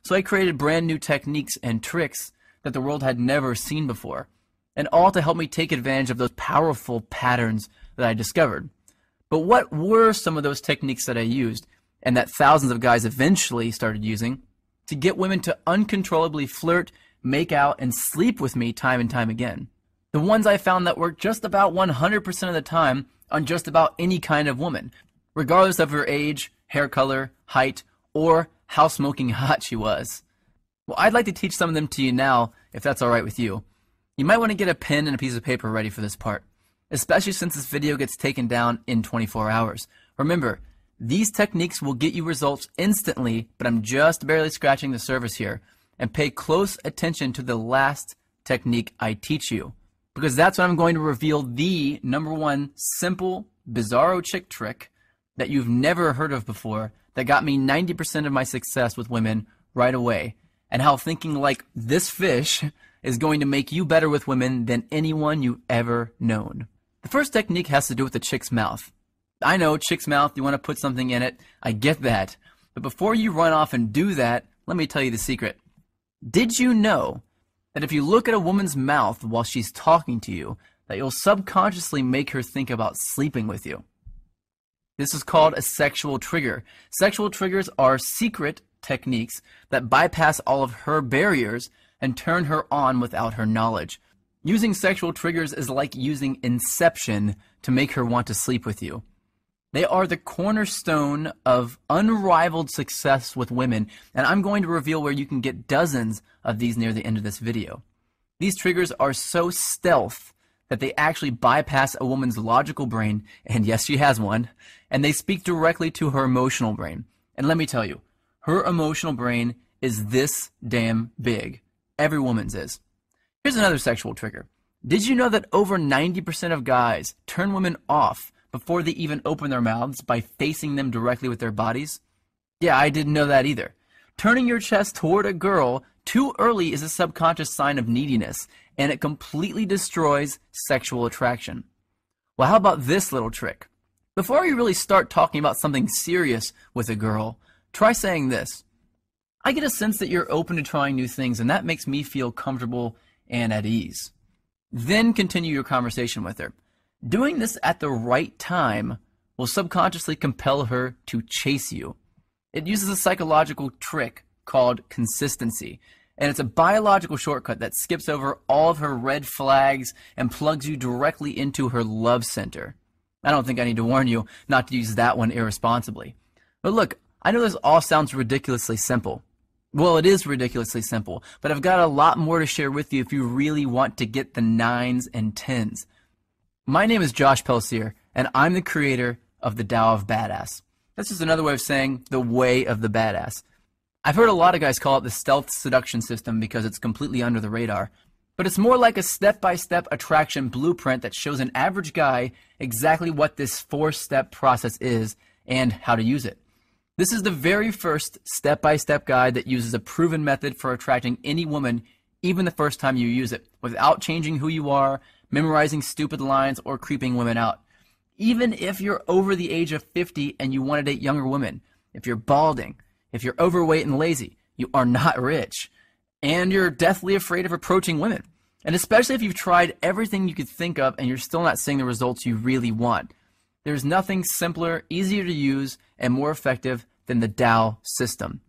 So I created brand new techniques and tricks that the world had never seen before, and all to help me take advantage of those powerful patterns that I discovered. But what were some of those techniques that I used, and that thousands of guys eventually started using, to get women to uncontrollably flirt, make out, and sleep with me time and time again? The ones I found that worked just about 100% of the time on just about any kind of woman, regardless of her age, hair color, height, or how smoking hot she was. Well, I'd like to teach some of them to you now, if that's alright with you. You might want to get a pen and a piece of paper ready for this part, especially since this video gets taken down in 24 hours. Remember, these techniques will get you results instantly, but I'm just barely scratching the surface here. And pay close attention to the last technique I teach you, because that's when I'm going to reveal the #1 simple, bizarro chick trick that you've never heard of before that got me 90% of my success with women right away, and how thinking like this fish is going to make you better with women than anyone you've ever known. The first technique has to do with the chick's mouth. I know, chick's mouth, you want to put something in it, I get that. But before you run off and do that, let me tell you the secret. Did you know that if you look at a woman's mouth while she's talking to you, that you'll subconsciously make her think about sleeping with you? This is called a sexual trigger. Sexual triggers are secret techniques that bypass all of her barriers and turn her on without her knowledge. Using sexual triggers is like using Inception to make her want to sleep with you. They are the cornerstone of unrivaled success with women, and I'm going to reveal where you can get dozens of these near the end of this video. These triggers are so stealth that they actually bypass a woman's logical brain, and yes, she has one, and they speak directly to her emotional brain. And let me tell you, her emotional brain is this damn big. Every woman's is. Here's another sexual trigger. Did you know that over 90% of guys turn women off before they even open their mouths by facing them directly with their bodies? Yeah, I didn't know that either. Turning your chest toward a girl too early is a subconscious sign of neediness, and it completely destroys sexual attraction. Well, how about this little trick? Before you really start talking about something serious with a girl, try saying this. I get a sense that you're open to trying new things, and that makes me feel comfortable and at ease. Then continue your conversation with her. Doing this at the right time will subconsciously compel her to chase you. It uses a psychological trick called consistency, and it's a biological shortcut that skips over all of her red flags and plugs you directly into her love center. I don't think I need to warn you not to use that one irresponsibly. But look, I know this all sounds ridiculously simple. Well, it is ridiculously simple, but I've got a lot more to share with you if you really want to get the 9s and 10s. My name is Josh Pelsier, and I'm the creator of the Tao of Badass. That's just another way of saying the way of the badass. I've heard a lot of guys call it the stealth seduction system because it's completely under the radar, but it's more like a step-by-step attraction blueprint that shows an average guy exactly what this 4-step process is and how to use it. This is the very first step-by-step guide that uses a proven method for attracting any woman, even the first time you use it, without changing who you are, memorizing stupid lines, or creeping women out. Even if you're over the age of 50 and you want to date younger women, if you're balding, if you're overweight and lazy, you are not rich, and you're deathly afraid of approaching women. And especially if you've tried everything you could think of and you're still not seeing the results you really want. There's nothing simpler, easier to use, and more effective than the Tao system.